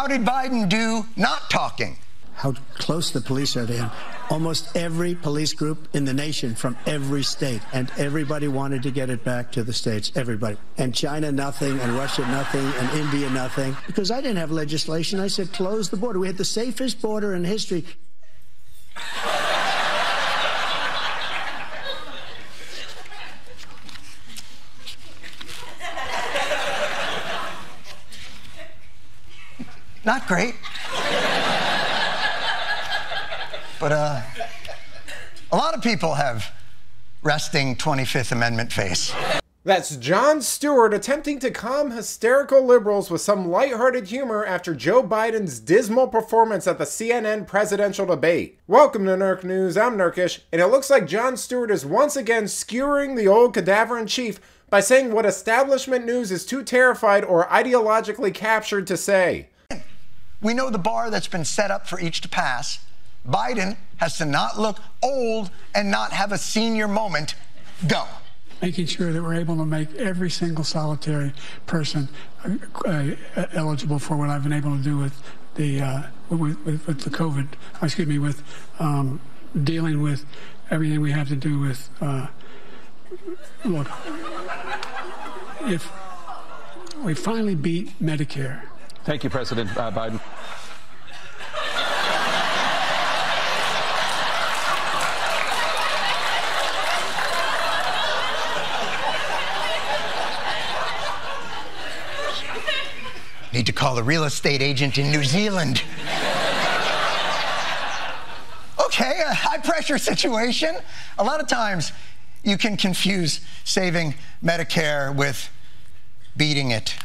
How did Biden do not talking? How close the police are to him. Almost every police group in the nation from every state, and everybody wanted to get it back to the states, everybody. And China, nothing, and Russia, nothing, and India, nothing. Because I didn't have legislation. I said, close the border. We had the safest border in history. Not great. But a lot of people have resting 25th Amendment face. That's Jon Stewart attempting to calm hysterical liberals with some lighthearted humor after Joe Biden's dismal performance at the CNN presidential debate. Welcome to Nerk News, I'm Nerkish, and it looks like Jon Stewart is once again skewering the old cadaver-in-chief by saying what establishment news is too terrified or ideologically captured to say. We know the bar that's been set up for each to pass. Biden has to not look old and not have a senior moment. Go. Making sure that we're able to make every single solitary person eligible for what I've been able to do with the COVID. Excuse me, with dealing with everything we have to do with. Look, if we finally beat Medicare. Thank you, President Biden. Need to call a real estate agent in New Zealand. Okay, a high-pressure situation. A lot of times you can confuse saving Medicare with beating it.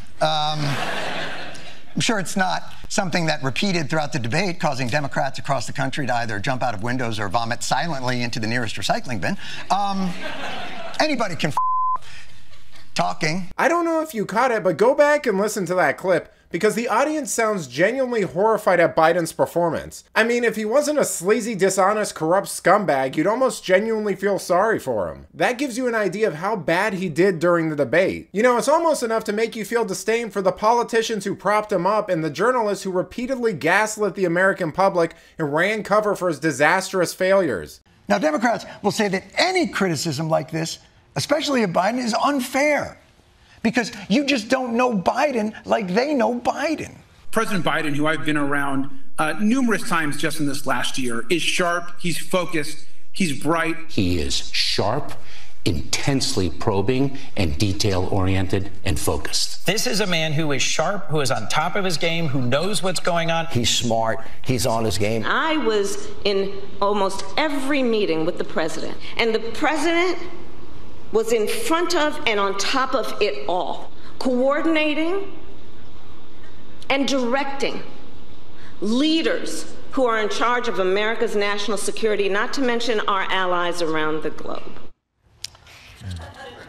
I'm sure it's not something that repeated throughout the debate, causing Democrats across the country to either jump out of windows or vomit silently into the nearest recycling bin. Anybody can talking. I don't know if you caught it, but go back and listen to that clip, because the audience sounds genuinely horrified at Biden's performance. I mean, if he wasn't a sleazy, dishonest, corrupt scumbag, you'd almost genuinely feel sorry for him. That gives you an idea of how bad he did during the debate. You know, it's almost enough to make you feel disdain for the politicians who propped him up and the journalists who repeatedly gaslit the American public and ran cover for his disastrous failures. Now, Democrats will say that any criticism like this, especially of Biden, is unfair. Because you just don't know Biden like they know Biden. President Biden, who I've been around numerous times just in this last year, is sharp, he's focused, he's bright. He is sharp, intensely probing, and detail-oriented and focused. This is a man who is sharp, who is on top of his game, who knows what's going on. He's smart, he's on his game. I was in almost every meeting with the president, and the president was in front of and on top of it all, coordinating and directing leaders who are in charge of America's national security, not to mention our allies around the globe.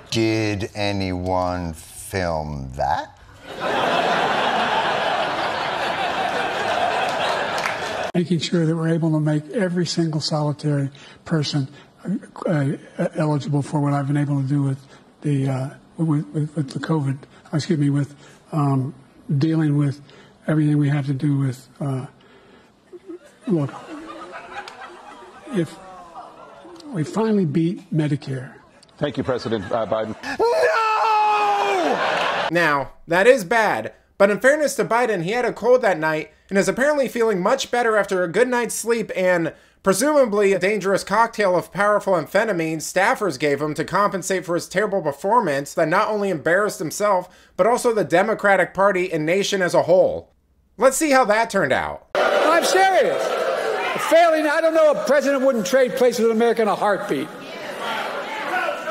Did anyone film that? Making sure that we're able to make every single solitary person eligible for what I've been able to do with the with the COVID. Excuse me, with dealing with everything we have to do with. Look, if we finally beat Medicare. Thank you, President Biden. No! Now, that is bad, but in fairness to Biden, he had a cold that night and is apparently feeling much better after a good night's sleep and presumably a dangerous cocktail of powerful amphetamines staffers gave him to compensate for his terrible performance that not only embarrassed himself, but also the Democratic Party and nation as a whole. Let's see how that turned out. I'm serious. Failing, I don't know, a president wouldn't trade places with America in a heartbeat.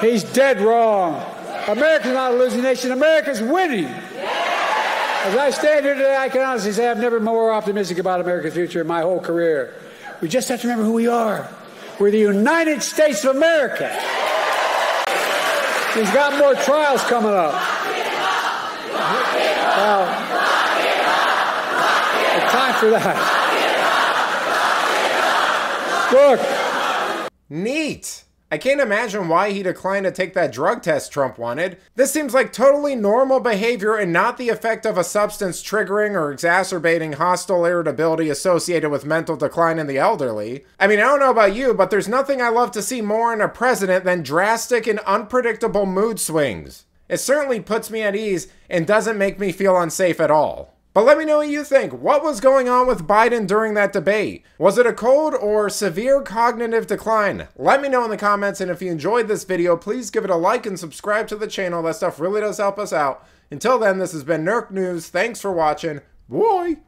He's dead wrong. America's not a losing nation. America's winning. As I stand here today, I can honestly say I've never been more optimistic about America's future in my whole career. We just have to remember who we are. We're the United States of America. He's got more trials coming up. Well, time for that. Look. Neat. I can't imagine why he declined to take that drug test Trump wanted. This seems like totally normal behavior and not the effect of a substance triggering or exacerbating hostile irritability associated with mental decline in the elderly. I mean, I don't know about you, but there's nothing I love to see more in a president than drastic and unpredictable mood swings. It certainly puts me at ease and doesn't make me feel unsafe at all. But let me know what you think. What was going on with Biden during that debate? Was it a cold or severe cognitive decline? Let me know in the comments, and if you enjoyed this video, please give it a like and subscribe to the channel. That stuff really does help us out. Until then, this has been Nerk News. Thanks for watching. Bye!